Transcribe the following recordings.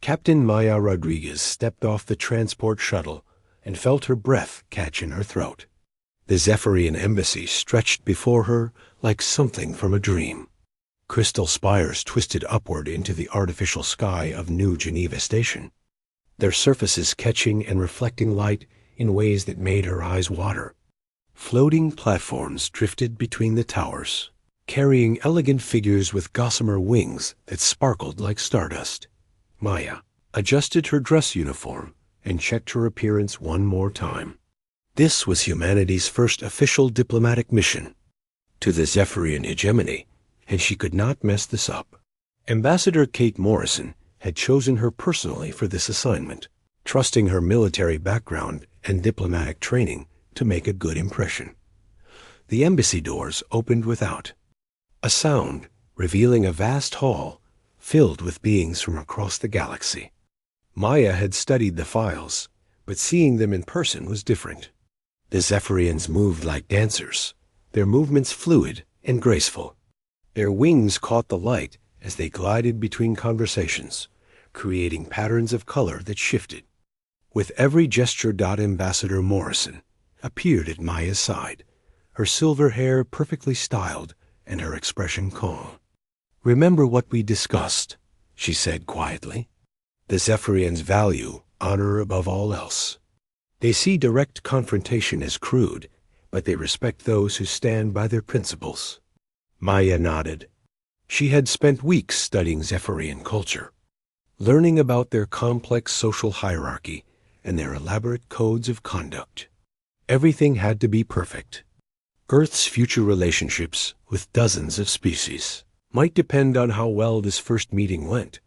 Captain Maya Rodriguez stepped off the transport shuttle and felt her breath catch in her throat. The Zephyrian embassy stretched before her like something from a dream. Crystal spires twisted upward into the artificial sky of New Geneva Station, their surfaces catching and reflecting light in ways that made her eyes water. Floating platforms drifted between the towers, carrying elegant figures with gossamer wings that sparkled like stardust. Maya adjusted her dress uniform and checked her appearance one more time. This was humanity's first official diplomatic mission to the Zephyrian hegemony, and she could not mess this up. Ambassador Kate Morrison had chosen her personally for this assignment, trusting her military background and diplomatic training to make a good impression. The embassy doors opened without, a sound revealing a vast hall filled with beings from across the galaxy. Maya had studied the files, but seeing them in person was different. The Zephyrians moved like dancers, their movements fluid and graceful. Their wings caught the light as they glided between conversations, creating patterns of color that shifted. With every gesture, Ambassador Morrison appeared at Maya's side, her silver hair perfectly styled and her expression calm. "Remember what we discussed," she said quietly. "The Zephyrians value honor above all else. They see direct confrontation as crude, but they respect those who stand by their principles." Maya nodded. She had spent weeks studying Zephyrian culture, learning about their complex social hierarchy and their elaborate codes of conduct. Everything had to be perfect. Earth's future relationships with dozens of species might depend on how well this first meeting went.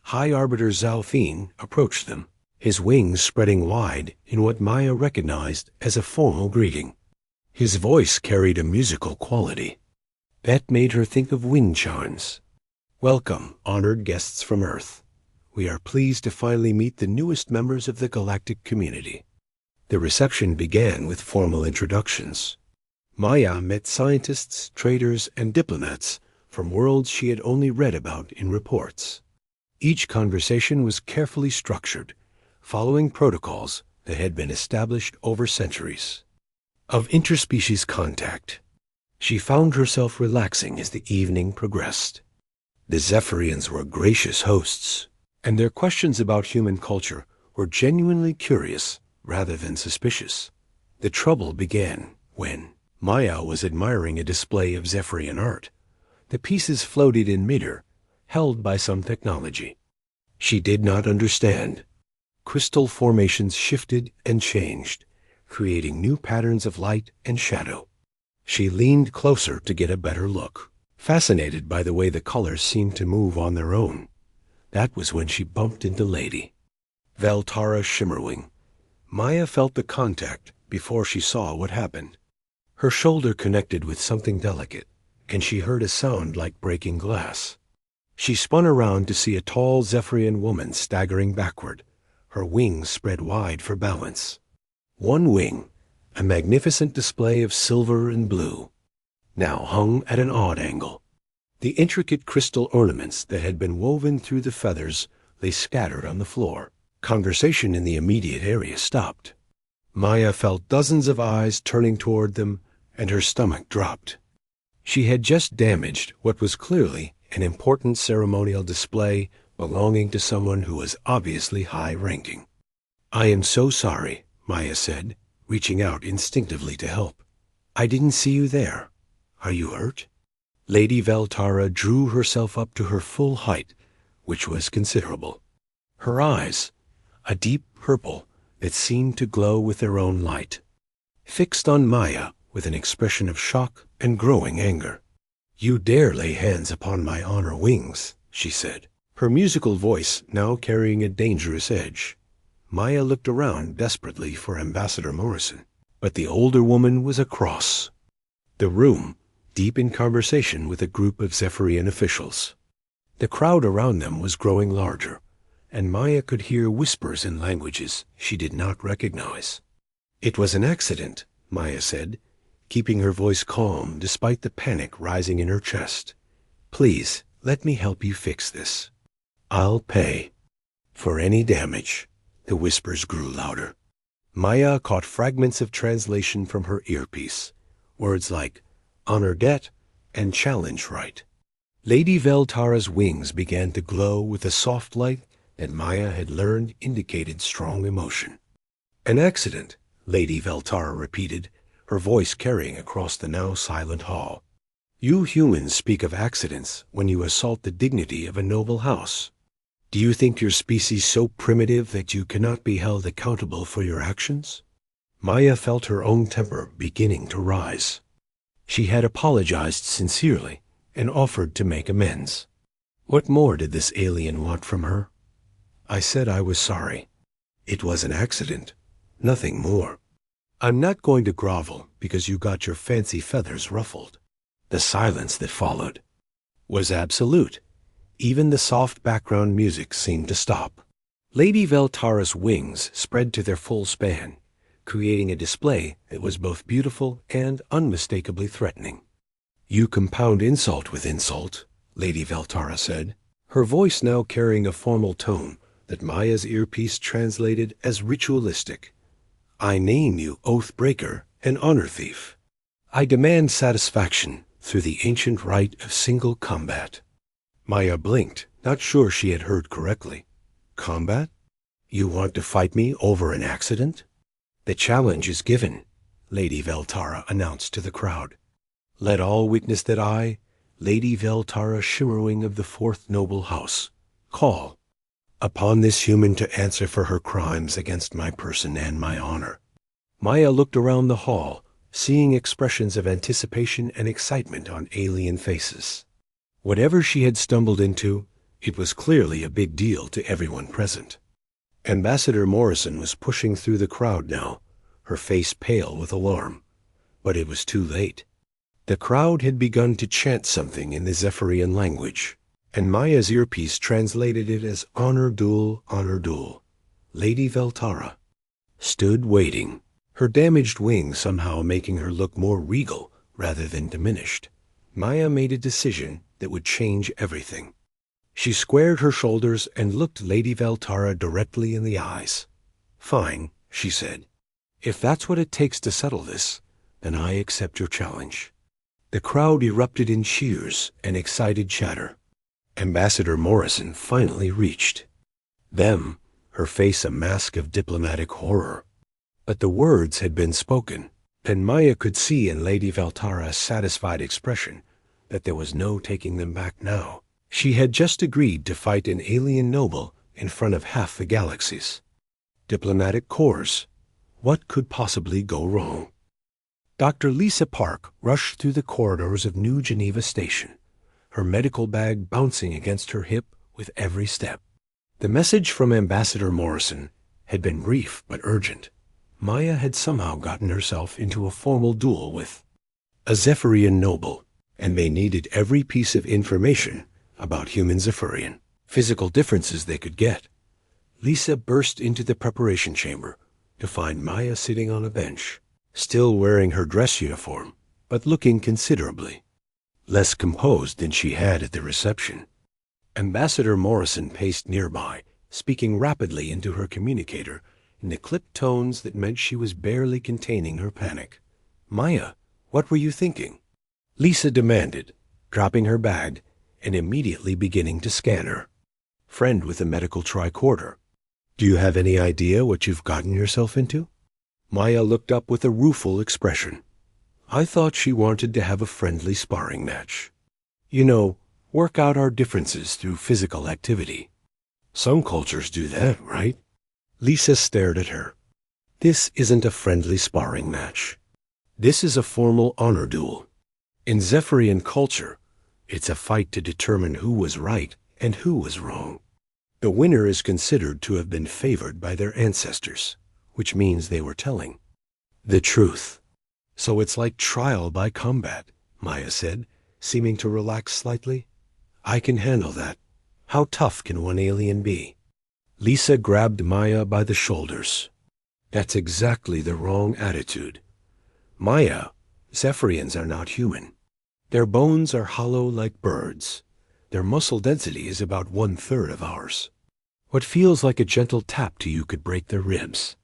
High Arbiter Zalfine approached them, his wings spreading wide in what Maya recognized as a formal greeting. His voice carried a musical quality that made her think of wind chimes. "Welcome, honored guests from Earth. We are pleased to finally meet the newest members of the galactic community." The reception began with formal introductions. Maya met scientists, traders, and diplomats from worlds she had only read about in reports. Each conversation was carefully structured, following protocols that had been established over centuries. Of interspecies contact, she found herself relaxing as the evening progressed. The Zephyrians were gracious hosts, and their questions about human culture were genuinely curious rather than suspicious. The trouble began when Maya was admiring a display of Zephyrian art. The pieces floated in midair, held by some technology she did not understand. Crystal formations shifted and changed, creating new patterns of light and shadow. She leaned closer to get a better look, fascinated by the way the colors seemed to move on their own. That was when she bumped into Lady Veltara Shimmerwing. Maya felt the contact before she saw what happened. Her shoulder connected with something delicate, and she heard a sound like breaking glass. She spun around to see a tall Zephyrian woman staggering backward, her wings spread wide for balance. One wing, a magnificent display of silver and blue, now hung at an odd angle. The intricate crystal ornaments that had been woven through the feathers lay scattered on the floor. Conversation in the immediate area stopped. Maya felt dozens of eyes turning toward them, and her stomach dropped. She had just damaged what was clearly an important ceremonial display belonging to someone who was obviously high-ranking. "I am so sorry," Maya said, reaching out instinctively to help. "I didn't see you there. Are you hurt?" Lady Veltara drew herself up to her full height, which was considerable. Her eyes, a deep purple that seemed to glow with their own light, fixed on Maya with an expression of shock and growing anger. "You dare lay hands upon my honor wings," she said, her musical voice now carrying a dangerous edge. Maya looked around desperately for Ambassador Morrison, but the older woman was across the room, deep in conversation with a group of Zephyrian officials. The crowd around them was growing larger, and Maya could hear whispers in languages she did not recognize. "It was an accident," Maya said, keeping her voice calm despite the panic rising in her chest. "Please, let me help you fix this. I'll pay." For any damage. The whispers grew louder. Maya caught fragments of translation from her earpiece. Words like honor debt and challenge right. Lady Veltara's wings began to glow with a soft light that Maya had learned indicated strong emotion. An accident, Lady Veltara repeated, her voice carrying across the now silent hall. You humans speak of accidents when you assault the dignity of a noble house. Do you think your species so primitive that you cannot be held accountable for your actions? Maya felt her own temper beginning to rise. She had apologized sincerely and offered to make amends. What more did this alien want from her? I said I was sorry. It was an accident, nothing more. I'm not going to grovel because you got your fancy feathers ruffled. The silence that followed was absolute. Even the soft background music seemed to stop. Lady Veltara's wings spread to their full span, creating a display that was both beautiful and unmistakably threatening. You compound insult with insult, Lady Veltara said, her voice now carrying a formal tone that Maya's earpiece translated as ritualistic. I name you oath breaker and honor thief. I demand satisfaction through the ancient rite of single combat. Maya blinked, not sure she had heard correctly. Combat? You want to fight me over an accident? The challenge is given, Lady Veltara announced to the crowd. Let all witness that I, Lady Veltara Shimmering of the Fourth Noble House, call upon this human to answer for her crimes against my person and my honor. Maya looked around the hall, seeing expressions of anticipation and excitement on alien faces. Whatever she had stumbled into, it was clearly a big deal to everyone present. Ambassador Morrison was pushing through the crowd now, her face pale with alarm. But it was too late. The crowd had begun to chant something in the Zephyrian language, and Maya's earpiece translated it as honor duel, honor duel. Lady Veltara stood waiting, her damaged wings somehow making her look more regal rather than diminished. Maya made a decision that would change everything. She squared her shoulders and looked Lady Veltara directly in the eyes. Fine, she said. If that's what it takes to settle this, then I accept your challenge. The crowd erupted in cheers and excited chatter. Ambassador Morrison finally reached them, her face a mask of diplomatic horror. But the words had been spoken, and Maya could see in Lady Veltara's satisfied expression that there was no taking them back now. She had just agreed to fight an alien noble in front of half the galaxies. Diplomatic corps. What could possibly go wrong? Dr. Lisa Park rushed through the corridors of New Geneva Station, her medical bag bouncing against her hip with every step. The message from Ambassador Morrison had been brief but urgent. Maya had somehow gotten herself into a formal duel with a Zephyrian noble, and they needed every piece of information about human Zephyrian, physical differences they could get. Lisa burst into the preparation chamber to find Maya sitting on a bench, still wearing her dress uniform, but looking considerably less composed than she had at the reception. Ambassador Morrison paced nearby, speaking rapidly into her communicator in the clipped tones that meant she was barely containing her panic. Maya, what were you thinking? Lisa demanded, dropping her bag and immediately beginning to scan her. Friend with a medical tricorder. Do you have any idea what you've gotten yourself into? Maya looked up with a rueful expression. I thought she wanted to have a friendly sparring match. You know, work out our differences through physical activity. Some cultures do that, right? Lisa stared at her. This isn't a friendly sparring match. This is a formal honor duel. In Zephyrian culture, it's a fight to determine who was right and who was wrong. The winner is considered to have been favored by their ancestors, which means they were telling the truth. So it's like trial by combat, Maya said, seeming to relax slightly. I can handle that. How tough can one alien be? Lisa grabbed Maya by the shoulders. That's exactly the wrong attitude. Maya, Zephyrians are not human. Their bones are hollow like birds. Their muscle density is about 1/3 of ours. What feels like a gentle tap to you could break their ribs.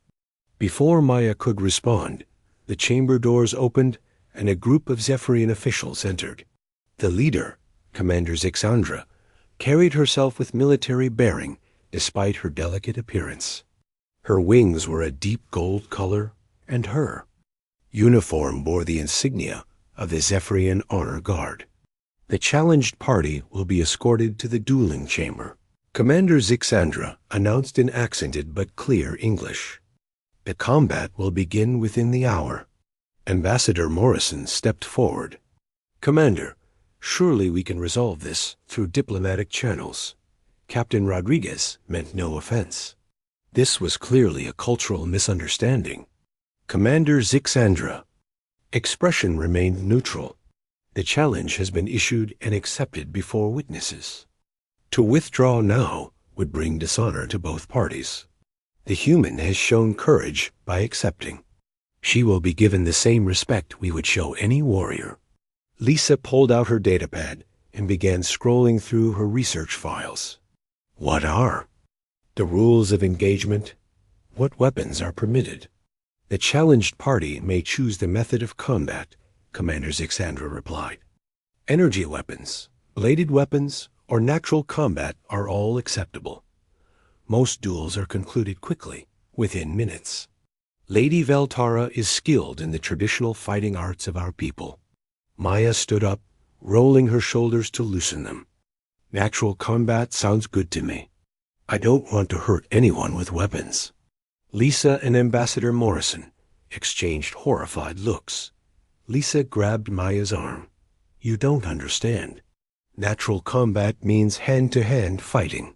Before Maya could respond, the chamber doors opened and a group of Zephyrian officials entered. The leader, Commander Zixandra, carried herself with military bearing despite her delicate appearance. Her wings were a deep gold color, and her uniform bore the insignia of the Zephyrian Honor Guard. The challenged party will be escorted to the dueling chamber. Commander Zixandra announced in accented but clear English. The combat will begin within the hour. Ambassador Morrison stepped forward. Commander, surely we can resolve this through diplomatic channels. Captain Rodriguez meant no offense. This was clearly a cultural misunderstanding. Commander Zixandra. Expression remained neutral. The challenge has been issued and accepted before witnesses. To withdraw now would bring dishonor to both parties. The human has shown courage by accepting. She will be given the same respect we would show any warrior. Lisa pulled out her datapad and began scrolling through her research files. What are the rules of engagement? What weapons are permitted? The challenged party may choose the method of combat, Commander Zixandra replied. Energy weapons, bladed weapons, or natural combat are all acceptable. Most duels are concluded quickly, within minutes. Lady Veltara is skilled in the traditional fighting arts of our people. Maya stood up, rolling her shoulders to loosen them. Natural combat sounds good to me. I don't want to hurt anyone with weapons. Lisa and Ambassador Morrison exchanged horrified looks. Lisa grabbed Maya's arm. You don't understand. Natural combat means hand-to-hand fighting.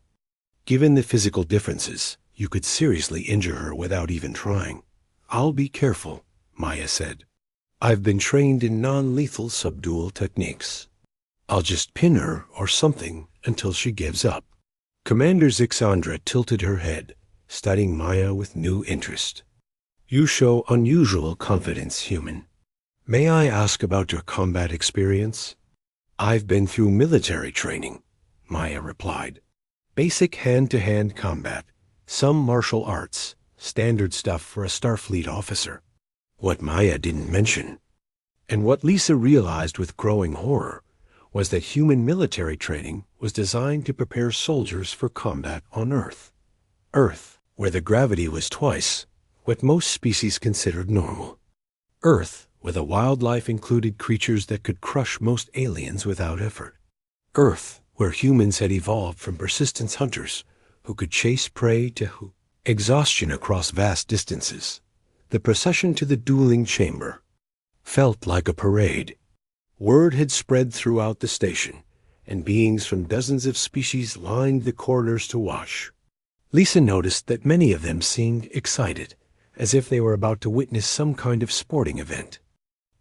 Given the physical differences, you could seriously injure her without even trying. I'll be careful, Maya said. I've been trained in non-lethal subdual techniques. I'll just pin her or something until she gives up. Commander Zixandra tilted her head, studying Maya with new interest. You show unusual confidence, human. May I ask about your combat experience? I've been through military training, Maya replied. Basic hand-to-hand combat, some martial arts, standard stuff for a Starfleet officer. What Maya didn't mention, and what Lisa realized with growing horror, was that human military training was designed to prepare soldiers for combat on Earth. Earth, where the gravity was twice what most species considered normal. Earth, where the wildlife included creatures that could crush most aliens without effort. Earth, where humans had evolved from persistent hunters who could chase prey to exhaustion across vast distances. The procession to the dueling chamber felt like a parade. Word had spread throughout the station, and beings from dozens of species lined the corridors to watch. Lisa noticed that many of them seemed excited, as if they were about to witness some kind of sporting event.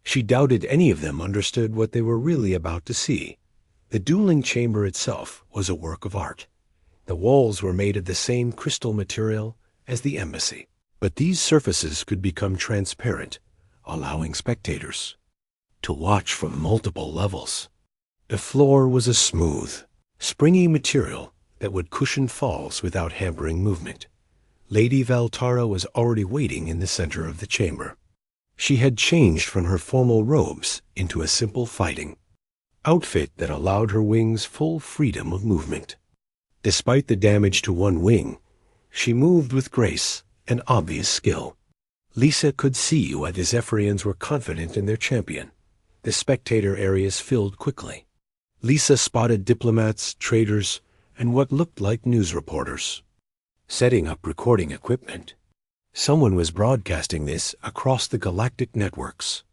She doubted any of them understood what they were really about to see. The dueling chamber itself was a work of art. The walls were made of the same crystal material as the embassy, but these surfaces could become transparent, allowing spectators to watch from multiple levels. The floor was a smooth, springy material that would cushion falls without hampering movement. Lady Veltara was already waiting in the center of the chamber. She had changed from her formal robes into a simple fighting outfit that allowed her wings full freedom of movement. Despite the damage to one wing, she moved with grace and obvious skill. Lisa could see why the Zephyrians were confident in their champion. The spectator areas filled quickly. Lisa spotted diplomats, traders, and what looked like news reporters setting up recording equipment. Someone was broadcasting this across the galactic networks.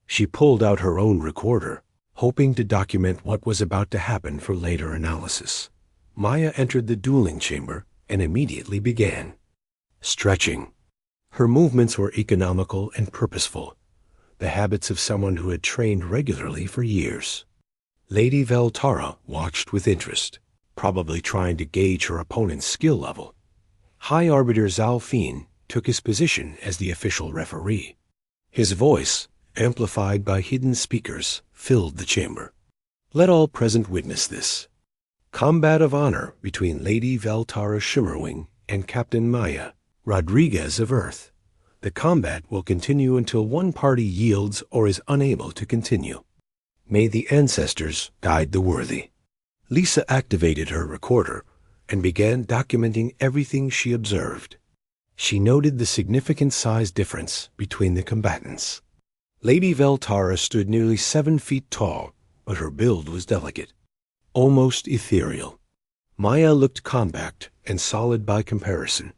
She pulled out her own recorder, hoping to document what was about to happen for later analysis. Maya entered the dueling chamber and immediately began stretching. Her movements were economical and purposeful, the habits of someone who had trained regularly for years. Lady Veltara watched with interest, probably trying to gauge her opponent's skill level. High Arbiter Zalfine took his position as the official referee. His voice, amplified by hidden speakers, filled the chamber. Let all present witness this. Combat of honor between Lady Veltara Shimmerwing and Captain Maya Rodriguez of Earth. The combat will continue until one party yields or is unable to continue. May the ancestors guide the worthy. Lisa activated her recorder and began documenting everything she observed. She noted the significant size difference between the combatants. Lady Veltara stood nearly 7 feet tall, but her build was delicate, almost ethereal. Maya looked compact and solid by comparison,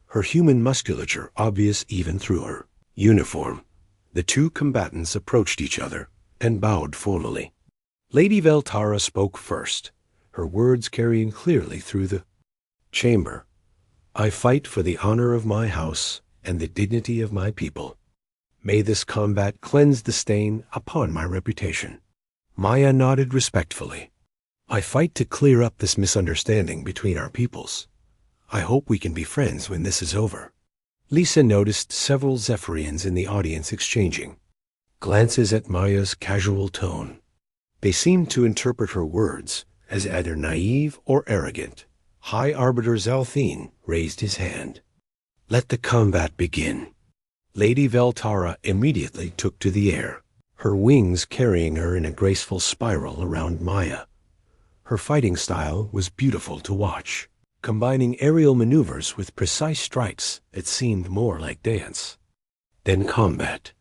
her human musculature obvious even through her uniform. The two combatants approached each other and bowed formally. Lady Veltara spoke first, her words carrying clearly through the chamber. I fight for the honor of my house and the dignity of my people. May this combat cleanse the stain upon my reputation. Maya nodded respectfully. I fight to clear up this misunderstanding between our peoples. I hope we can be friends when this is over. Lisa noticed several Zephyrians in the audience exchanging glances at Maya's casual tone. They seemed to interpret her words as either naive or arrogant. High Arbiter Zalthine raised his hand. Let the combat begin. Lady Veltara immediately took to the air, her wings carrying her in a graceful spiral around Maya. Her fighting style was beautiful to watch, combining aerial maneuvers with precise strikes that seemed more like dance. Then combat.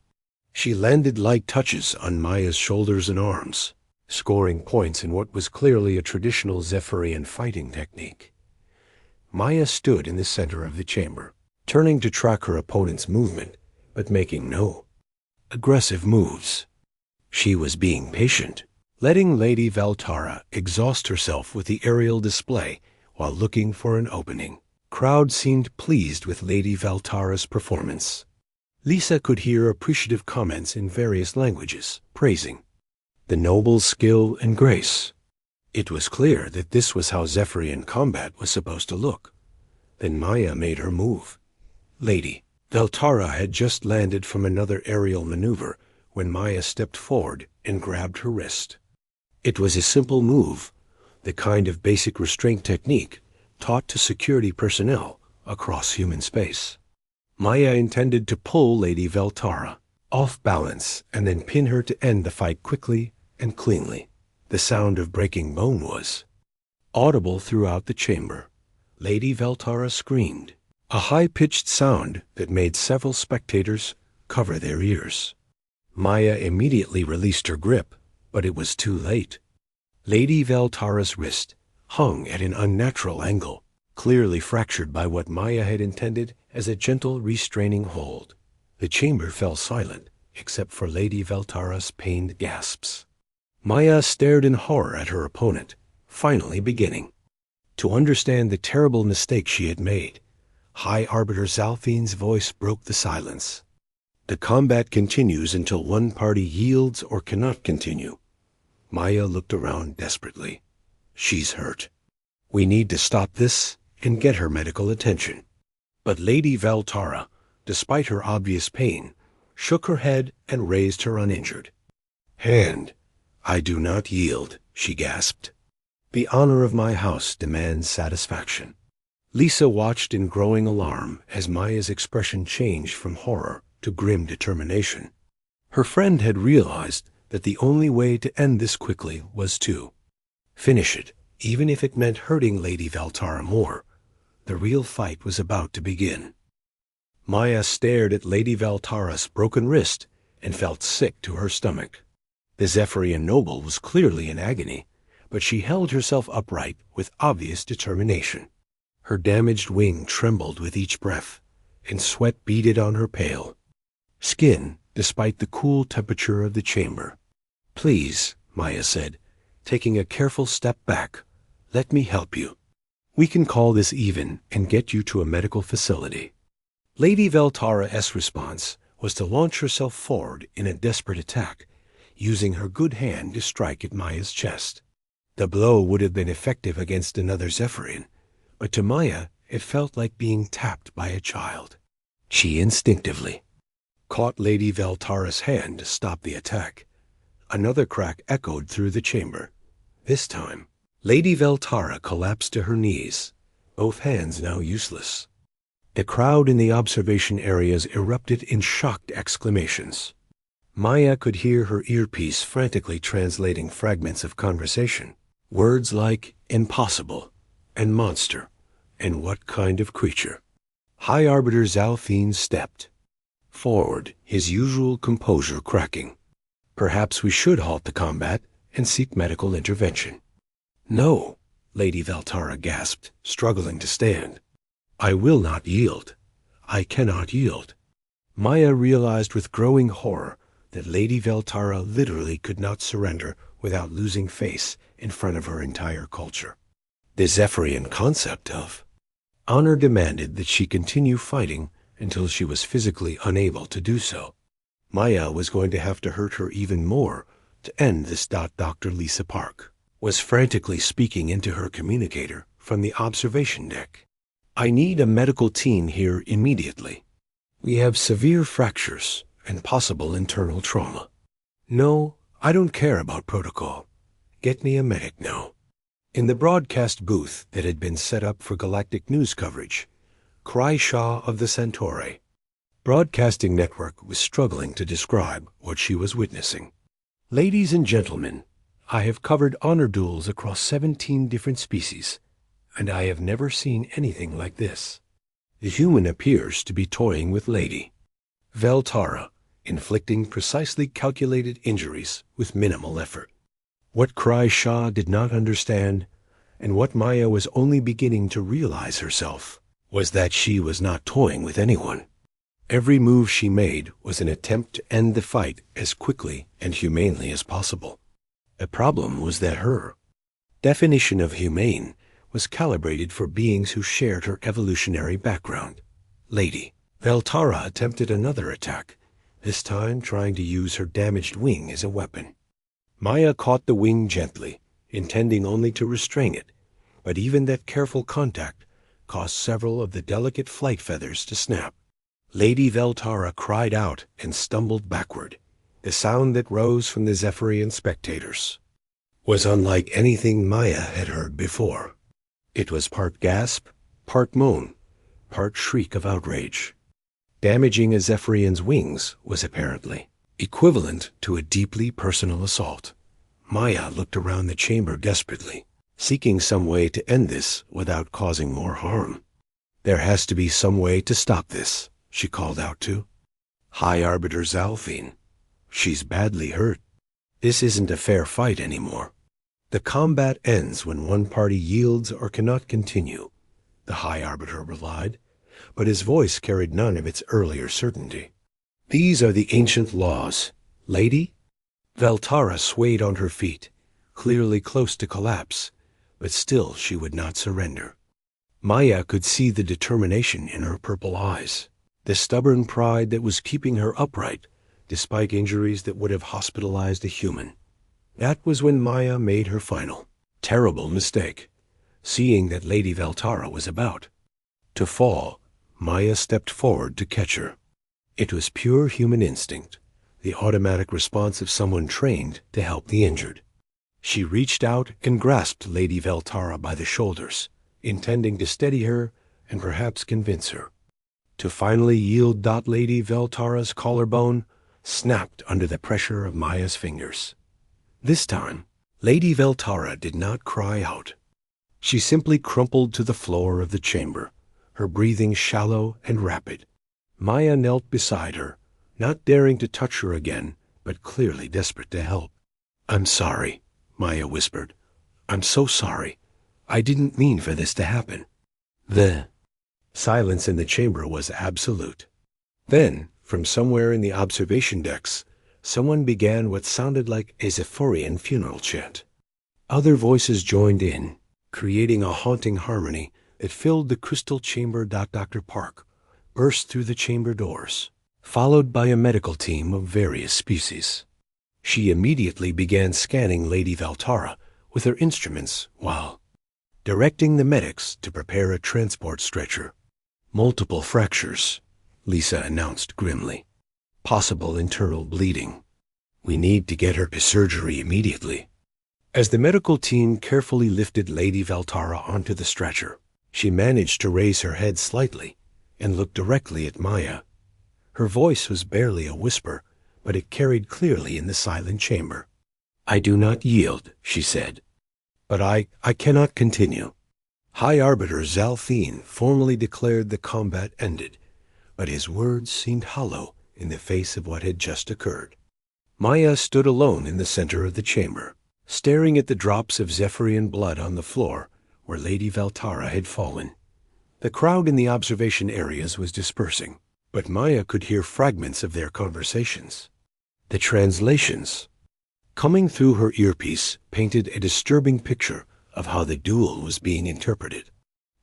She landed light touches on Maya's shoulders and arms, scoring points in what was clearly a traditional Zephyrian fighting technique. Maya stood in the center of the chamber, turning to track her opponent's movement, but making no aggressive moves. She was being patient, letting Lady Veltara exhaust herself with the aerial display while looking for an opening. Crowd seemed pleased with Lady Veltara's performance. Lisa could hear appreciative comments in various languages, praising the noble skill and grace. It was clear that this was how Zephyrian combat was supposed to look. Then Maya made her move. Lady Veltara had just landed from another aerial maneuver when Maya stepped forward and grabbed her wrist. It was a simple move, the kind of basic restraint technique taught to security personnel across human space. Maya intended to pull Lady Veltara off balance and then pin her to end the fight quickly and cleanly. The sound of breaking bone was audible throughout the chamber. Lady Veltara screamed, a high-pitched sound that made several spectators cover their ears. Maya immediately released her grip, but it was too late. Lady Veltara's wrist hung at an unnatural angle, clearly fractured by what Maya had intended as a gentle restraining hold. The chamber fell silent, except for Lady Veltara's pained gasps. Maya stared in horror at her opponent, finally beginning to understand the terrible mistake she had made. High Arbiter Zalthine's voice broke the silence. The combat continues until one party yields or cannot continue. Maya looked around desperately. She's hurt. We need to stop this and get her medical attention. But Lady Veltara, despite her obvious pain, shook her head and raised her uninjured hand. I do not yield, she gasped. The honor of my house demands satisfaction. Lisa watched in growing alarm as Maya's expression changed from horror to grim determination. Her friend had realized that the only way to end this quickly was to finish it, even if it meant hurting Lady Veltara more. The real fight was about to begin. Maya stared at Lady Veltara's broken wrist and felt sick to her stomach. The Zephyrian noble was clearly in agony, but she held herself upright with obvious determination. Her damaged wing trembled with each breath, and sweat beaded on her pale skin despite the cool temperature of the chamber. Please, Maya said, taking a careful step back, let me help you. We can call this even and get you to a medical facility. Lady Veltara's response was to launch herself forward in a desperate attack, using her good hand to strike at Maya's chest. The blow would have been effective against another Zephyrian, but to Maya it felt like being tapped by a child. She instinctively caught Lady Veltara's hand to stop the attack. Another crack echoed through the chamber. This time, Lady Veltara collapsed to her knees, both hands now useless. The crowd in the observation areas erupted in shocked exclamations. Maya could hear her earpiece frantically translating fragments of conversation. Words like impossible and monster and what kind of creature. High Arbiter Zalfine stepped forward, his usual composure cracking. Perhaps we should halt the combat and seek medical intervention. No, Lady Veltara gasped, struggling to stand. I will not yield. I cannot yield. Maya realized with growing horror that Lady Veltara literally could not surrender without losing face in front of her entire culture. The Zephyrian concept of honor demanded that she continue fighting until she was physically unable to do so. Maya was going to have to hurt her even more to end this. Dr. Lisa Park was frantically speaking into her communicator from the observation deck. I need a medical team here immediately. We have severe fractures and possible internal trauma. No, I don't care about protocol. Get me a medic now. In the broadcast booth that had been set up for galactic news coverage, Cryshaw of the Centauri Broadcasting Network was struggling to describe what she was witnessing. Ladies and gentlemen, I have covered honor duels across 17 different species, and I have never seen anything like this. The human appears to be toying with Lady Veltara, inflicting precisely calculated injuries with minimal effort. What Cryshaw did not understand, and what Maya was only beginning to realize herself, was that she was not toying with anyone. Every move she made was an attempt to end the fight as quickly and humanely as possible. The problem was that her definition of humane was calibrated for beings who shared her evolutionary background. Lady Veltara attempted another attack, this time trying to use her damaged wing as a weapon. Maya caught the wing gently, intending only to restrain it, but even that careful contact caused several of the delicate flight feathers to snap. Lady Veltara cried out and stumbled backward. The sound that rose from the Zephyrian spectators was unlike anything Maya had heard before. It was part gasp, part moan, part shriek of outrage. Damaging a Zephyrian's wings was apparently equivalent to a deeply personal assault. Maya looked around the chamber desperately, seeking some way to end this without causing more harm. There has to be some way to stop this, she called out to High Arbiter Zalfine. She's badly hurt. This isn't a fair fight anymore. The combat ends when one party yields or cannot continue, the High Arbiter relied, but his voice carried none of its earlier certainty. These are the ancient laws, lady. Veltara swayed on her feet, clearly close to collapse, but still she would not surrender. Maya could see the determination in her purple eyes, the stubborn pride that was keeping her upright, despite injuries that would have hospitalized a human. That was when Maya made her final, terrible mistake, seeing that Lady Veltara was about to fall. Maya stepped forward to catch her. It was pure human instinct, the automatic response of someone trained to help the injured. She reached out and grasped Lady Veltara by the shoulders, intending to steady her and perhaps convince her to finally yield. Lady Veltara's collarbone snapped under the pressure of Maya's fingers. This time, Lady Veltara did not cry out. She simply crumpled to the floor of the chamber, her breathing shallow and rapid. Maya knelt beside her, not daring to touch her again, but clearly desperate to help. I'm sorry, Maya whispered. I'm so sorry. I didn't mean for this to happen. The silence in the chamber was absolute. Then, from somewhere in the observation decks, someone began what sounded like a Zephyrian funeral chant. Other voices joined in, creating a haunting harmony that filled the crystal chamber. Dr. Park burst through the chamber doors, followed by a medical team of various species. She immediately began scanning Lady Veltara with her instruments while directing the medics to prepare a transport stretcher. Multiple fractures, Lisa announced grimly. Possible internal bleeding. We need to get her to surgery immediately. As the medical team carefully lifted Lady Veltara onto the stretcher, she managed to raise her head slightly and look directly at Maya. Her voice was barely a whisper, but it carried clearly in the silent chamber. "I do not yield," she said. "But I cannot continue." High Arbiter Zalthine formally declared the combat ended, but his words seemed hollow in the face of what had just occurred. Maya stood alone in the center of the chamber, staring at the drops of Zephyrian blood on the floor where Lady Veltara had fallen. The crowd in the observation areas was dispersing, but Maya could hear fragments of their conversations. The translations, coming through her earpiece, painted a disturbing picture of how the duel was being interpreted.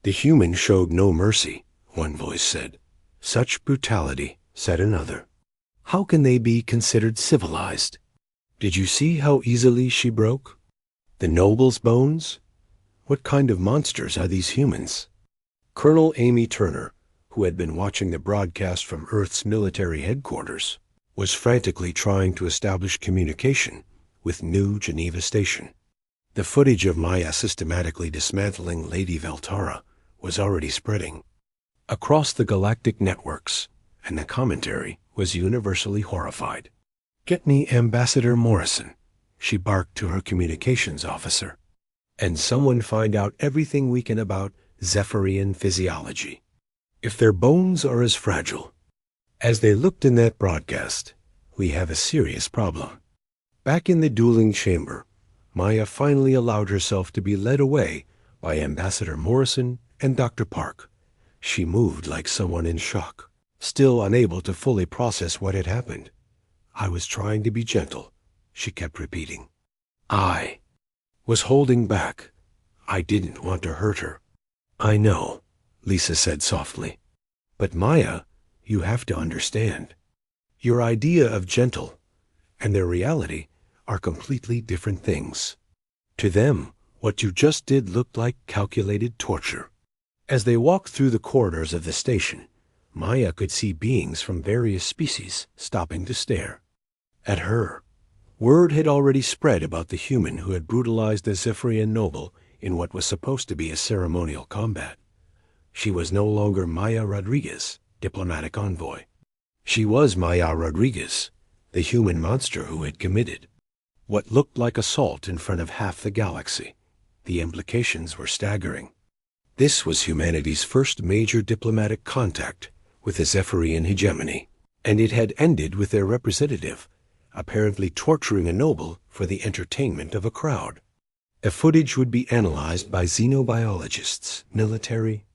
"The human showed no mercy," one voice said. "Such brutality," said another. "How can they be considered civilized? Did you see how easily she broke? The noble's bones? What kind of monsters are these humans?" Colonel Amy Turner, who had been watching the broadcast from Earth's military headquarters, was frantically trying to establish communication with New Geneva Station. The footage of Maya systematically dismantling Lady Veltara was already spreading across the galactic networks, and the commentary was universally horrified. "Get me Ambassador Morrison," she barked to her communications officer. "And someone find out everything we can about Zephyrian physiology. If their bones are as fragile as they looked in that broadcast, we have a serious problem." Back in the dueling chamber, Maya finally allowed herself to be led away by Ambassador Morrison and Dr. Park. She moved like someone in shock, still unable to fully process what had happened. "I was trying to be gentle," she kept repeating. "I was holding back. I didn't want to hurt her." "I know," Lisa said softly. "But Maya, you have to understand. Your idea of gentle and their reality are completely different things. To them, what you just did looked like calculated torture." As they walked through the corridors of the station, Maya could see beings from various species stopping to stare at her. Word had already spread about the human who had brutalized the Zephyrian noble in what was supposed to be a ceremonial combat. She was no longer Maya Rodriguez, diplomatic envoy. She was Maya Rodriguez, the human monster who had committed what looked like assault in front of half the galaxy. The implications were staggering. This was humanity's first major diplomatic contact with the Zephyrian hegemony, and it had ended with their representative apparently torturing a noble for the entertainment of a crowd. The footage would be analyzed by xenobiologists, military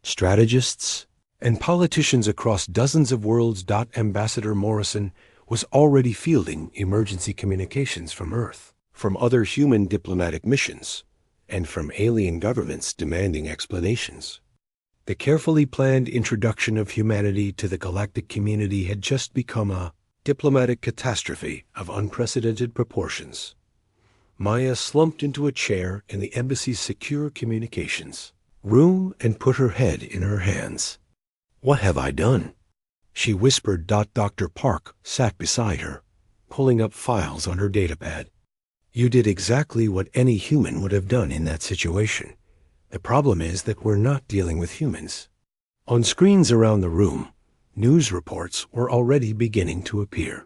strategists, and politicians across dozens of worlds. Ambassador Morrison was already fielding emergency communications from Earth, from other human diplomatic missions, and from alien governments demanding explanations. The carefully planned introduction of humanity to the galactic community had just become a diplomatic catastrophe of unprecedented proportions. Maya slumped into a chair in the embassy's secure communications room and put her head in her hands. "What have I done?" she whispered. Dr. Park sat beside her, pulling up files on her datapad. "You did exactly what any human would have done in that situation. The problem is that we're not dealing with humans." On screens around the room, news reports were already beginning to appear.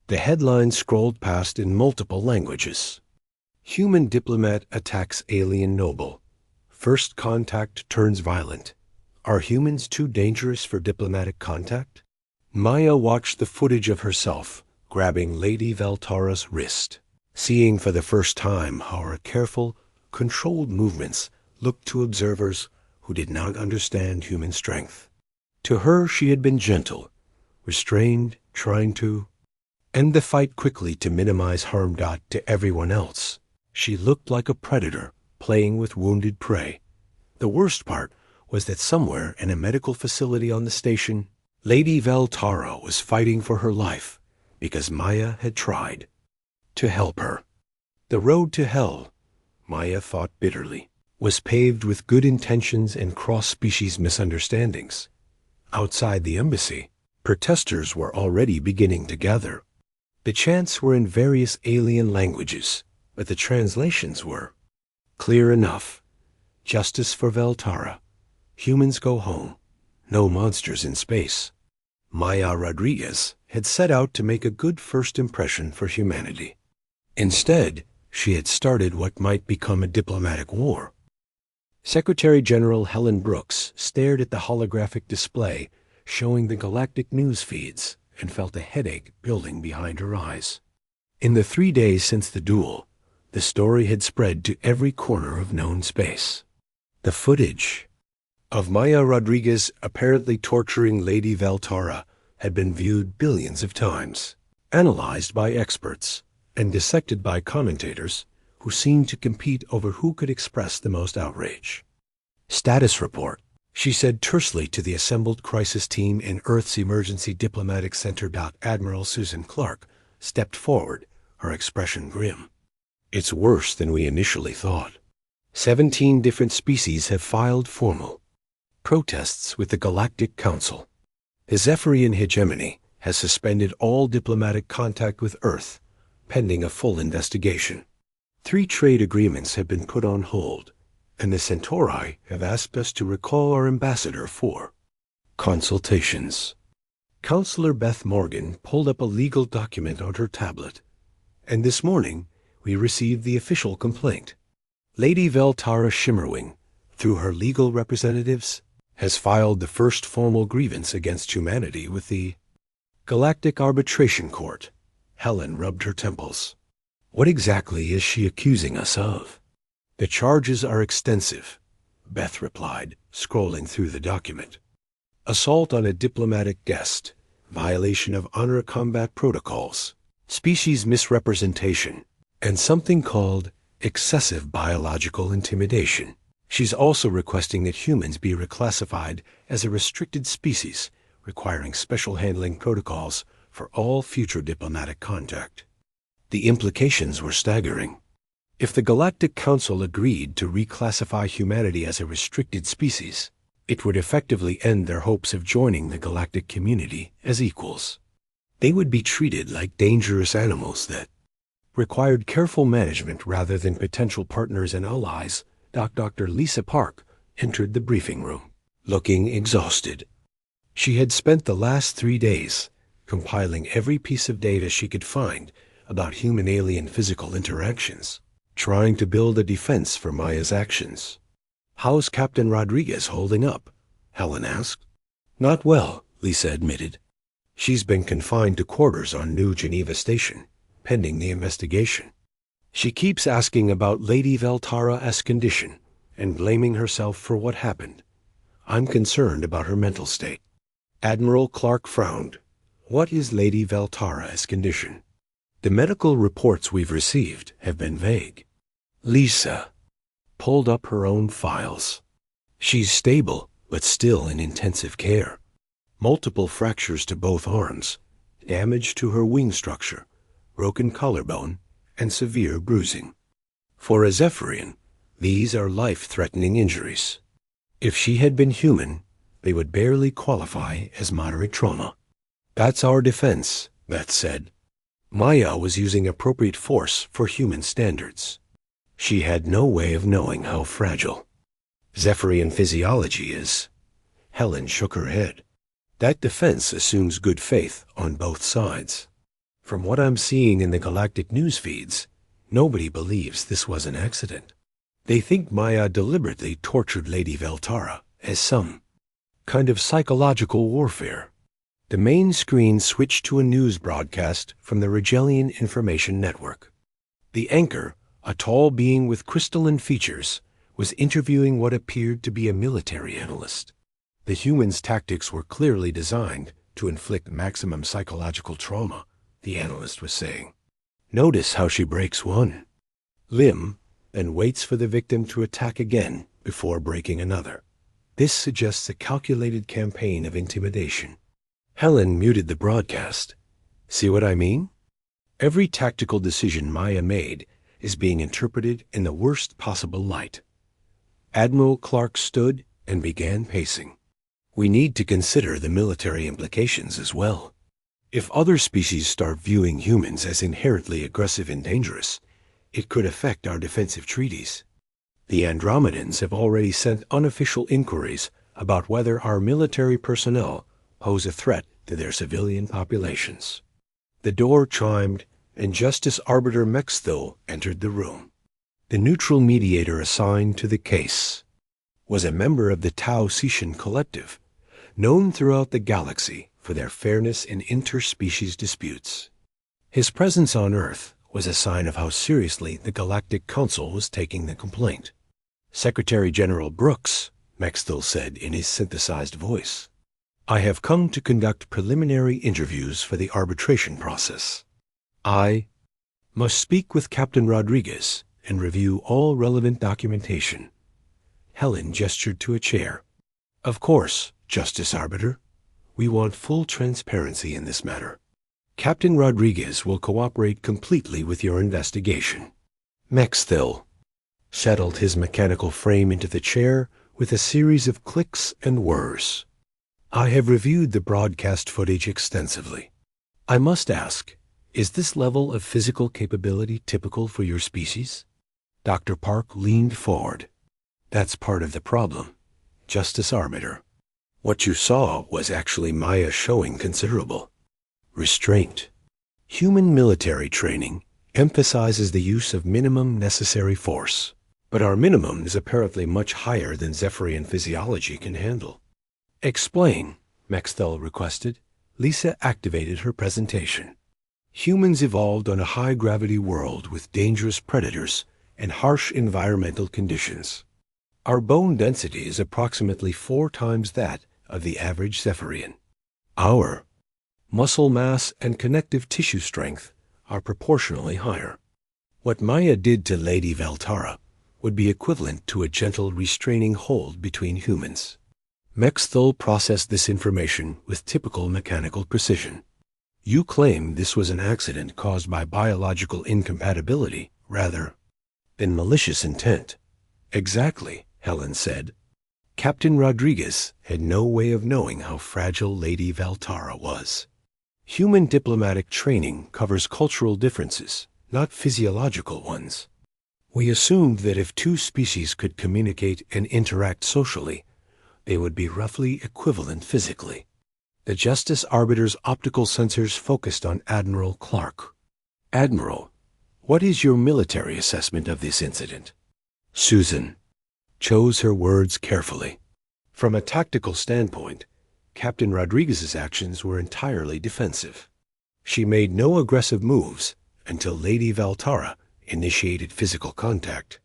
The headlines scrolled past in multiple languages. "Human diplomat attacks alien noble. First contact turns violent. Are humans too dangerous for diplomatic contact?" Maya watched the footage of herself grabbing Lady Veltara's wrist, seeing for the first time how her careful, controlled movements looked to observers who did not understand human strength. To her, she had been gentle, restrained, trying to end the fight quickly to minimize harm. To everyone else, she looked like a predator playing with wounded prey. The worst part was that somewhere in a medical facility on the station, Lady Veltara was fighting for her life because Maya had tried to help her. The road to hell, Maya thought bitterly, was paved with good intentions and cross-species misunderstandings. Outside the embassy, protesters were already beginning to gather. The chants were in various alien languages, but the translations were clear enough. Justice for Veltara. Humans go home. No monsters in space. Maya Rodriguez had set out to make a good first impression for humanity. Instead, she had started what might become a diplomatic war. Secretary General Helen Brooks stared at the holographic display showing the galactic news feeds and felt a headache building behind her eyes. In the 3 days since the duel, the story had spread to every corner of known space. The footage of Maya Rodriguez apparently torturing Lady Veltara had been viewed billions of times, analyzed by experts, and dissected by commentators who seemed to compete over who could express the most outrage. Status report, she said tersely to the assembled crisis team in Earth's Emergency Diplomatic Center. Admiral Susan Clark stepped forward, her expression grim. It's worse than we initially thought. 17 different species have filed formal protests with the Galactic Council. The Zephyrian hegemony has suspended all diplomatic contact with Earth, pending a full investigation. 3 trade agreements have been put on hold, and the Centauri have asked us to recall our ambassador for consultations. Counselor Beth Morgan pulled up a legal document on her tablet, and this morning we received the official complaint. Lady Veltara Shimmerwing, through her legal representatives, has filed the first formal grievance against humanity with the Galactic Arbitration Court. Helen rubbed her temples. What exactly is she accusing us of? The charges are extensive, Beth replied, scrolling through the document. Assault on a diplomatic guest, violation of honor combat protocols, species misrepresentation, and something called excessive biological intimidation. She's also requesting that humans be reclassified as a restricted species, requiring special handling protocols for all future diplomatic contact. The implications were staggering. If the Galactic Council agreed to reclassify humanity as a restricted species, it would effectively end their hopes of joining the galactic community as equals. They would be treated like dangerous animals that required careful management rather than potential partners and allies. Dr. Lisa Park entered the briefing room, looking exhausted. She had spent the last 3 days compiling every piece of data she could find about human-alien physical interactions, trying to build a defense for Maya's actions. How's Captain Rodriguez holding up? Helen asked. Not well, Lisa admitted. She's been confined to quarters on New Geneva Station, pending the investigation. She keeps asking about Lady Veltara's condition and blaming herself for what happened. I'm concerned about her mental state. Admiral Clark frowned. What is Lady Veltara's condition? The medical reports we've received have been vague. Lisa pulled up her own files. She's stable, but still in intensive care. Multiple fractures to both arms, damage to her wing structure, broken collarbone, and severe bruising. For a Zephyrian, these are life-threatening injuries. If she had been human, they would barely qualify as moderate trauma. That's our defense, Beth said. Maya was using appropriate force for human standards. She had no way of knowing how fragile Zephyrian physiology is. Helen shook her head. That defense assumes good faith on both sides. From what I'm seeing in the galactic news feeds, nobody believes this was an accident. They think Maya deliberately tortured Lady Veltara as some kind of psychological warfare. The main screen switched to a news broadcast from the Regelian Information Network. The anchor, a tall being with crystalline features, was interviewing what appeared to be a military analyst. The human's tactics were clearly designed to inflict maximum psychological trauma, the analyst was saying. Notice how she breaks one limb, then waits for the victim to attack again before breaking another. This suggests a calculated campaign of intimidation. Helen muted the broadcast. See what I mean? Every tactical decision Maya made is being interpreted in the worst possible light. Admiral Clark stood and began pacing. We need to consider the military implications as well. If other species start viewing humans as inherently aggressive and dangerous, It could affect our defensive treaties. The Andromedans have already sent unofficial inquiries about whether our military personnel pose a threat to their civilian populations. The door chimed, and Justice Arbiter Mexthil entered the room. The neutral mediator assigned to the case was a member of the Tau Cetian Collective, known throughout the galaxy for their fairness in interspecies disputes. His presence on Earth was a sign of how seriously the Galactic Council was taking the complaint. Secretary General Brooks, Mexthil said in his synthesized voice, I have come to conduct preliminary interviews for the arbitration process. I must speak with Captain Rodriguez and review all relevant documentation. Helen gestured to a chair. Of course, Justice Arbiter. We want full transparency in this matter. Captain Rodriguez will cooperate completely with your investigation. Mexthil settled his mechanical frame into the chair with a series of clicks and whirs. I have reviewed the broadcast footage extensively. I must ask, is this level of physical capability typical for your species? Dr. Park leaned forward. That's part of the problem, Justice Arbiter. What you saw was actually Maya showing considerable restraint. Human military training emphasizes the use of minimum necessary force, but our minimum is apparently much higher than Zephyrian physiology can handle. Explain, Mexthil requested. Lisa activated her presentation. Humans evolved on a high-gravity world with dangerous predators and harsh environmental conditions. Our bone density is approximately 4 times that of the average Zephyrian. Our muscle mass and connective tissue strength are proportionally higher. What Maya did to Lady Valtara would be equivalent to a gentle restraining hold between humans. Mexthil processed this information with typical mechanical precision. You claim this was an accident caused by biological incompatibility rather than malicious intent. Exactly, Helen said. Captain Rodriguez had no way of knowing how fragile Lady Valtara was. Human diplomatic training covers cultural differences, not physiological ones. We assumed that if 2 species could communicate and interact socially, they would be roughly equivalent physically. The Justice Arbiter's optical sensors focused on Admiral Clark. Admiral, what is your military assessment of this incident? Susan chose her words carefully. From a tactical standpoint, Captain Rodriguez's actions were entirely defensive. She made no aggressive moves until Lady Valtara initiated physical contact.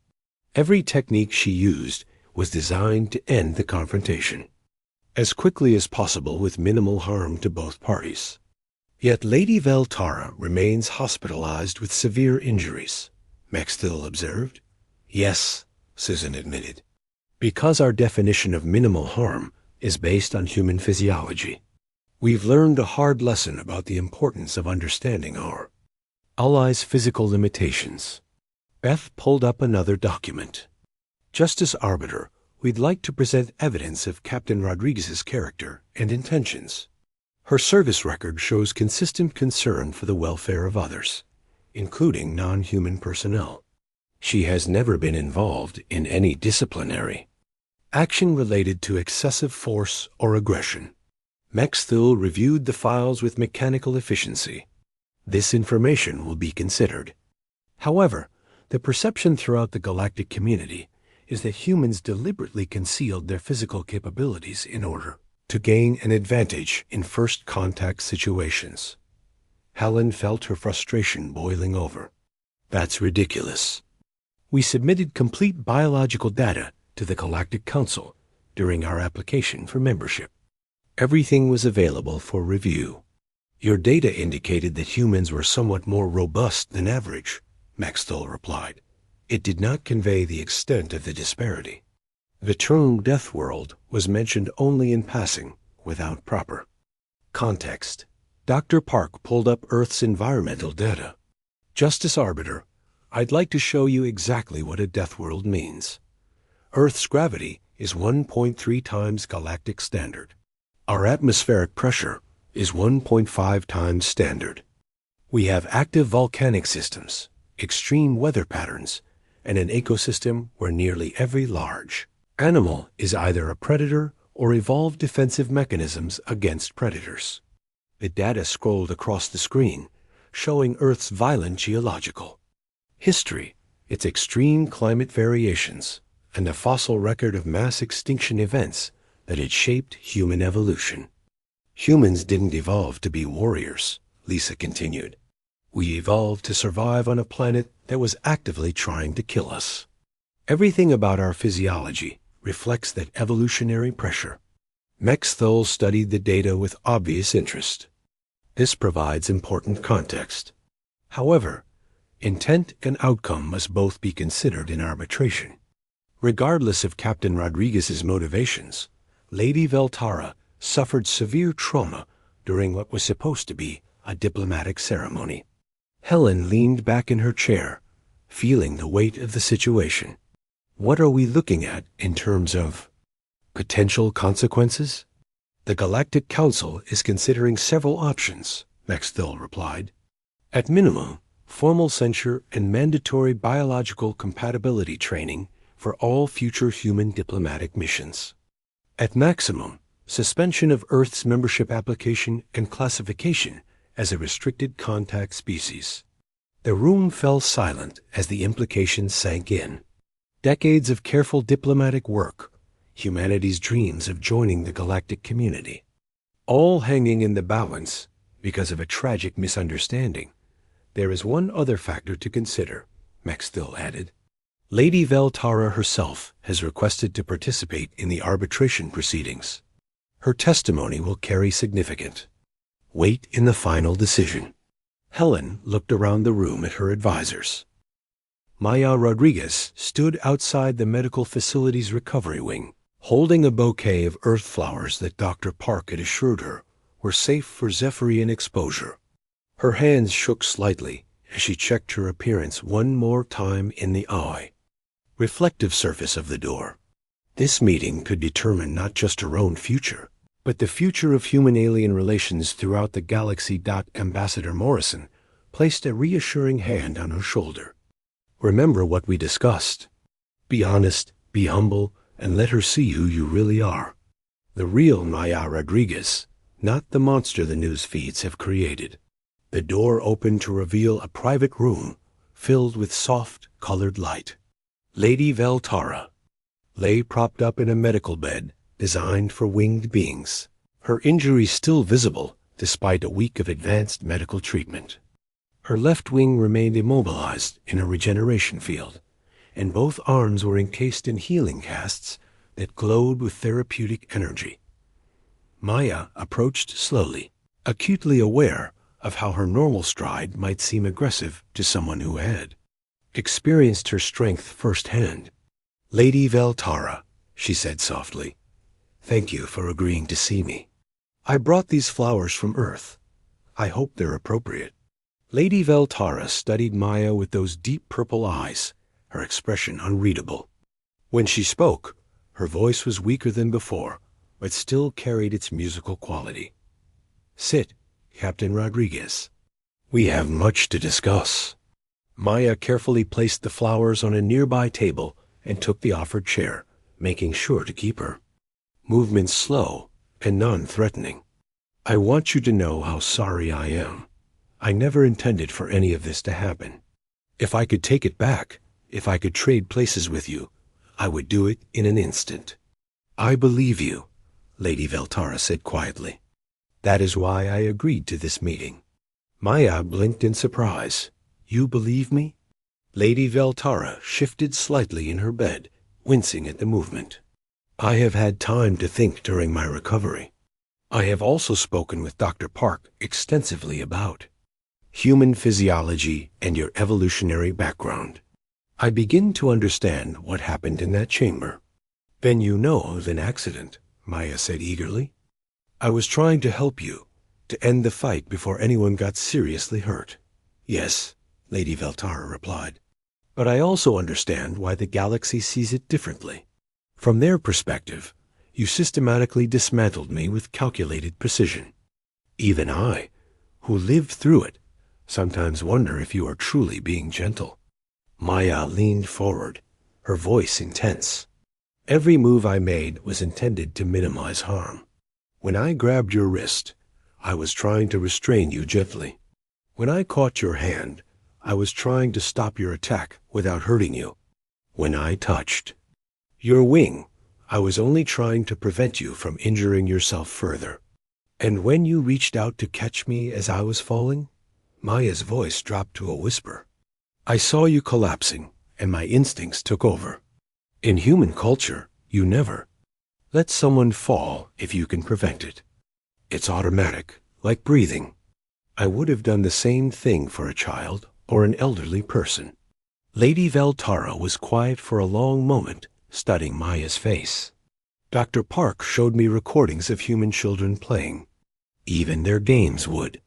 Every technique she used was designed to end the confrontation as quickly as possible with minimal harm to both parties. Yet Lady Valtara remains hospitalized with severe injuries, Mexthil observed. Yes, Susan admitted, because our definition of minimal harm is based on human physiology. We've learned a hard lesson about the importance of understanding our allies' physical limitations. Beth pulled up another document. Justice Arbiter, we'd like to present evidence of Captain Rodriguez's character and intentions. Her service record shows consistent concern for the welfare of others, including non-human personnel. She has never been involved in any disciplinary action related to excessive force or aggression. Mexthil reviewed the files with mechanical efficiency. This information will be considered. However, the perception throughout the galactic community is that humans deliberately concealed their physical capabilities in order to gain an advantage in first contact situations. Helen felt her frustration boiling over. That's ridiculous. We submitted complete biological data to the Galactic Council during our application for membership. Everything was available for review. Your data indicated that humans were somewhat more robust than average, Mexthil replied. It did not convey the extent of the disparity. The term Death World was mentioned only in passing, without proper context. Dr. Park pulled up Earth's environmental data. Justice Arbiter, I'd like to show you exactly what a Death World means. Earth's gravity is 1.3 times galactic standard. Our atmospheric pressure is 1.5 times standard. We have active volcanic systems, extreme weather patterns, and an ecosystem where nearly every large animal is either a predator or evolved defensive mechanisms against predators. The data scrolled across the screen, showing Earth's violent geological history, its extreme climate variations, and the fossil record of mass extinction events that had shaped human evolution. Humans didn't evolve to be warriors, Lisa continued. We evolved to survive on a planet that was actively trying to kill us. Everything about our physiology reflects that evolutionary pressure. Mexthul studied the data with obvious interest. This provides important context. However, intent and outcome must both be considered in arbitration. Regardless of Captain Rodriguez's motivations, Lady Veltara suffered severe trauma during what was supposed to be a diplomatic ceremony. Helen leaned back in her chair, feeling the weight of the situation. What are we looking at in terms of potential consequences? The Galactic Council is considering several options, Mexthul replied. At minimum, formal censure and mandatory biological compatibility training for all future human diplomatic missions. At maximum, suspension of Earth's membership application and classification as a restricted contact species. The room fell silent as the implications sank in. Decades of careful diplomatic work, humanity's dreams of joining the galactic community, all hanging in the balance because of a tragic misunderstanding. There is one other factor to consider, Mexthul added. Lady Veltara herself has requested to participate in the arbitration proceedings. Her testimony will carry significant weight in the final decision. Helen looked around the room at her advisors. Maya Rodriguez stood outside the medical facility's recovery wing, holding a bouquet of earth flowers that Dr. Park had assured her were safe for Zephyrian exposure. Her hands shook slightly as she checked her appearance one more time in the eye. Reflective surface of the door. This meeting could determine not just her own future, but the future of human-alien relations throughout the galaxy. Ambassador Morrison placed a reassuring hand on her shoulder. Remember what we discussed. Be honest, be humble, and let her see who you really are. The real Maya Rodriguez, not the monster the news feeds have created. The door opened to reveal a private room filled with soft, colored light. Lady Veltara lay propped up in a medical bed designed for winged beings, her injuries still visible despite a week of advanced medical treatment. Her left wing remained immobilized in a regeneration field, and both arms were encased in healing casts that glowed with therapeutic energy. Maya approached slowly, acutely aware of how her normal stride might seem aggressive to someone who had experienced her strength firsthand. Lady Veltara, she said softly, thank you for agreeing to see me. I brought these flowers from Earth. I hope they're appropriate. Lady Veltara studied Maya with those deep purple eyes, her expression unreadable. When she spoke, her voice was weaker than before, but still carried its musical quality. Sit, Captain Rodriguez. We have much to discuss. Maya carefully placed the flowers on a nearby table and took the offered chair, making sure to keep her movements slow and non-threatening. I want you to know how sorry I am. I never intended for any of this to happen. If I could take it back, if I could trade places with you, I would do it in an instant. I believe you, Lady Veltara said quietly. That is why I agreed to this meeting. Maya blinked in surprise. You believe me? Lady Veltara shifted slightly in her bed, wincing at the movement. I have had time to think during my recovery. I have also spoken with Dr. Park extensively about human physiology and your evolutionary background. I begin to understand what happened in that chamber. Then you know of an accident, Maya said eagerly. I was trying to help you, to end the fight before anyone got seriously hurt. Yes, Lady Veltara replied. But I also understand why the galaxy sees it differently. From their perspective, you systematically dismantled me with calculated precision. Even I, who lived through it, Sometimes wonder if you are truly being gentle." Maya leaned forward, her voice intense. "Every move I made was intended to minimize harm. When I grabbed your wrist, I was trying to restrain you gently. When I caught your hand, I was trying to stop your attack without hurting you. When I touched your wing, I was only trying to prevent you from injuring yourself further. And when you reached out to catch me as I was falling," Maya's voice dropped to a whisper, "I saw you collapsing, and my instincts took over. In human culture, you never let someone fall if you can prevent it. It's automatic, like breathing. I would have done the same thing for a child or an elderly person." Lady Veltara was quiet for a long moment, studying Maya's face. "Dr. Park showed me recordings of human children playing. Even their games would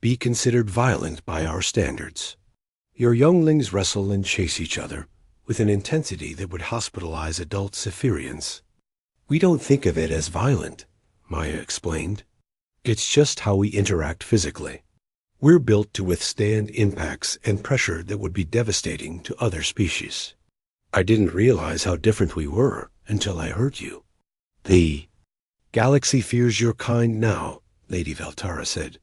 be considered violent by our standards. Your younglings wrestle and chase each other with an intensity that would hospitalize adult Cypherians. We don't think of it as violent," Maya explained. "It's just how we interact physically. We're built to withstand impacts and pressure that would be devastating to other species. I didn't realize how different we were until I heard you." "The galaxy fears your kind now," Lady Veltara said.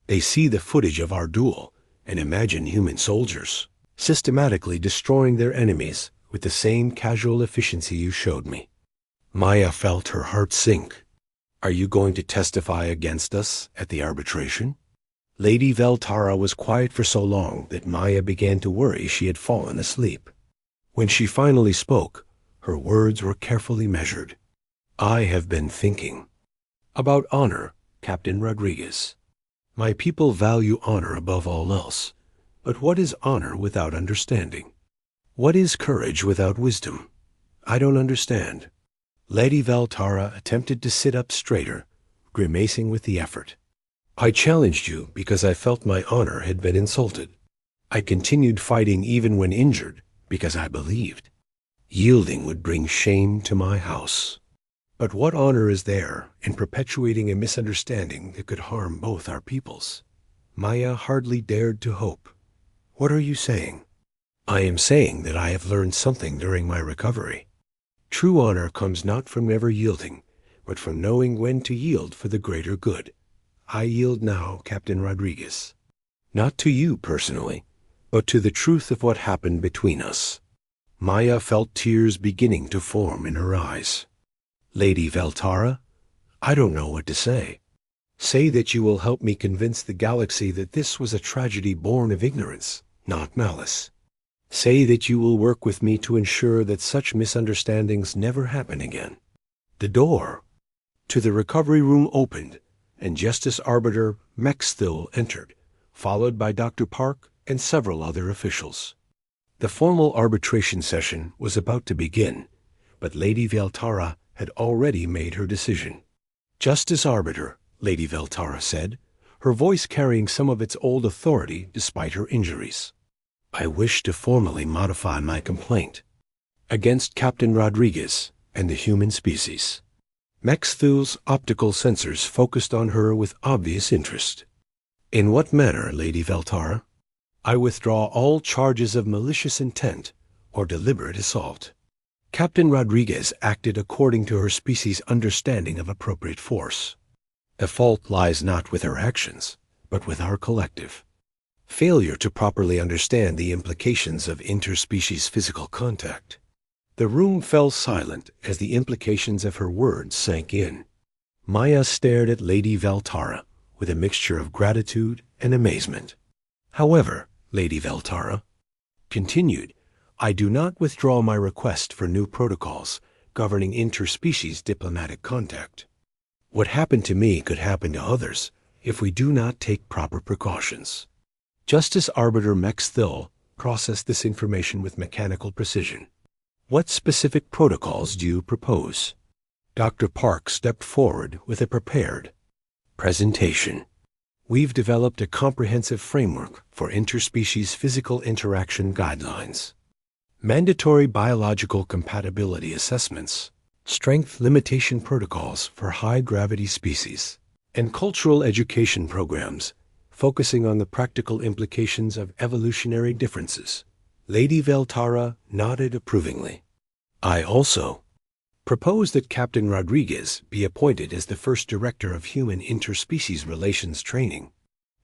"They see the footage of our duel and imagine human soldiers systematically destroying their enemies with the same casual efficiency you showed me." Maya felt her heart sink. "Are you going to testify against us at the arbitration?" Lady Veltara was quiet for so long that Maya began to worry she had fallen asleep. When she finally spoke, her words were carefully measured. "I have been thinking about honor, Captain Rodriguez. My people value honor above all else. But what is honor without understanding? What is courage without wisdom? I don't understand." Lady Veltara attempted to sit up straighter, grimacing with the effort. "I challenged you because I felt my honor had been insulted. I continued fighting even when injured because I believed yielding would bring shame to my house. But what honor is there in perpetuating a misunderstanding that could harm both our peoples?" Maya hardly dared to hope. "What are you saying?" "I am saying that I have learned something during my recovery. True honor comes not from never yielding, but from knowing when to yield for the greater good. I yield now, Captain Rodriguez. Not to you personally, but to the truth of what happened between us." Maya felt tears beginning to form in her eyes. "Lady Veltara, I don't know what to say. Say that you will help me convince the galaxy that this was a tragedy born of ignorance, not malice. Say that you will work with me to ensure that such misunderstandings never happen again." The door to the recovery room opened, and Justice Arbiter Mexthil entered, followed by Dr. Park and several other officials. The formal arbitration session was about to begin, but Lady Veltara had already made her decision. "Justice Arbiter," Lady Veltara said, her voice carrying some of its old authority despite her injuries, "I wish to formally modify my complaint against Captain Rodriguez and the human species." Mexthil's optical sensors focused on her with obvious interest. "In what manner, Lady Veltara?" "I withdraw all charges of malicious intent or deliberate assault. Captain Rodriguez acted according to her species' understanding of appropriate force. The fault lies not with her actions, but with our collective failure to properly understand the implications of interspecies physical contact." The room fell silent as the implications of her words sank in. Maya stared at Lady Veltara with a mixture of gratitude and amazement. "However, Lady Veltara continued, I do not withdraw my request for new protocols governing interspecies diplomatic contact. What happened to me could happen to others if we do not take proper precautions." Justice Arbiter Mexthil processed this information with mechanical precision. "What specific protocols do you propose?" Dr. Park stepped forward with a prepared presentation. "We've developed a comprehensive framework for interspecies physical interaction guidelines. Mandatory biological compatibility assessments, strength limitation protocols for high-gravity species, and cultural education programs focusing on the practical implications of evolutionary differences. Lady Veltara nodded approvingly. I also proposed that Captain Rodriguez be appointed as the first director of human interspecies relations training.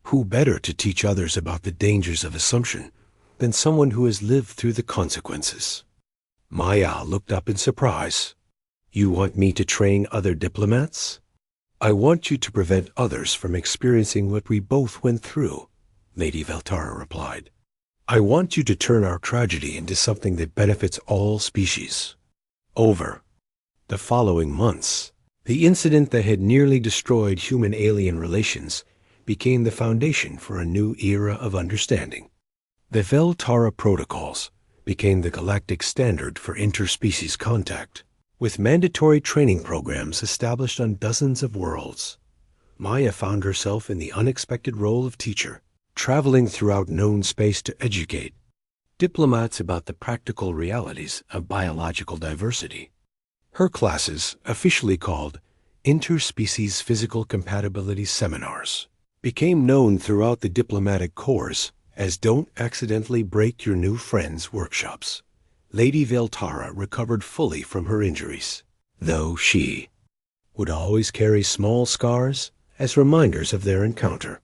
Who better to teach others about the dangers of assumption than someone who has lived through the consequences? Maya looked up in surprise. You want me to train other diplomats? I want you to prevent others from experiencing what we both went through, Lady Veltara replied. I want you to turn our tragedy into something that benefits all species. Over the following months, the incident that had nearly destroyed human-alien relations became the foundation for a new era of understanding. The Veltara Protocols became the galactic standard for interspecies contact, with mandatory training programs established on dozens of worlds. Maya found herself in the unexpected role of teacher, traveling throughout known space to educate diplomats about the practical realities of biological diversity. Her classes, officially called Interspecies Physical Compatibility Seminars, became known throughout the diplomatic corps as Don't Accidentally Break Your New Friends workshops. Lady Veltara recovered fully from her injuries, though she would always carry small scars as reminders of their encounter.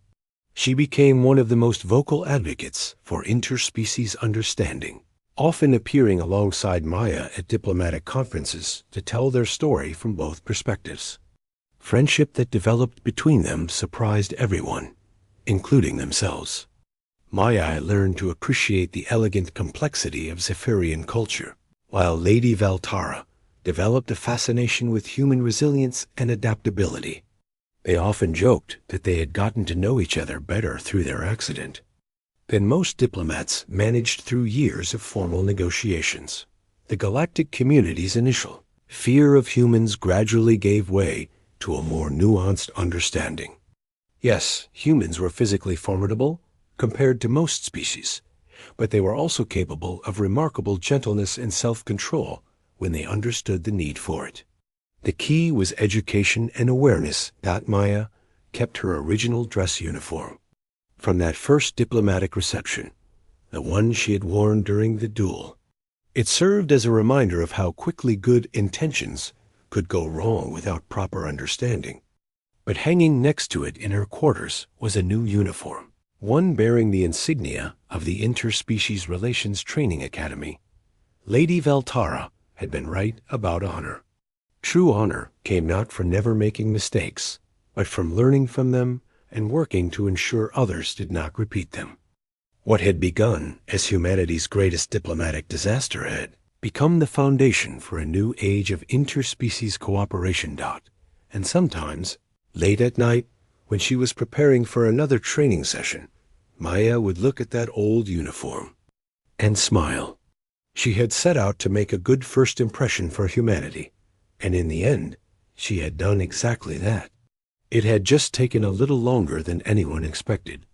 She became one of the most vocal advocates for interspecies understanding, often appearing alongside Maya at diplomatic conferences to tell their story from both perspectives. Friendship that developed between them surprised everyone, including themselves. Maya learned to appreciate the elegant complexity of Zephyrian culture, while Lady Veltara developed a fascination with human resilience and adaptability. They often joked that they had gotten to know each other better through their accident than most diplomats managed through years of formal negotiations. The galactic community's initial fear of humans gradually gave way to a more nuanced understanding. Yes, humans were physically formidable compared to most species, but they were also capable of remarkable gentleness and self-control when they understood the need for it. The key was education and awareness that Maya kept her original dress uniform from that first diplomatic reception, the one she had worn during the duel. It served as a reminder of how quickly good intentions could go wrong without proper understanding. But hanging next to it in her quarters was a new uniform, one bearing the insignia of the Interspecies Relations Training Academy. Lady Veltara had been right about honor. True honor came not from never making mistakes, but from learning from them and working to ensure others did not repeat them. What had begun as humanity's greatest diplomatic disaster had become the foundation for a new age of interspecies cooperation. And sometimes, late at night, when she was preparing for another training session, Maya would look at that old uniform and smile. She had set out to make a good first impression for humanity, and in the end, she had done exactly that. It had just taken a little longer than anyone expected,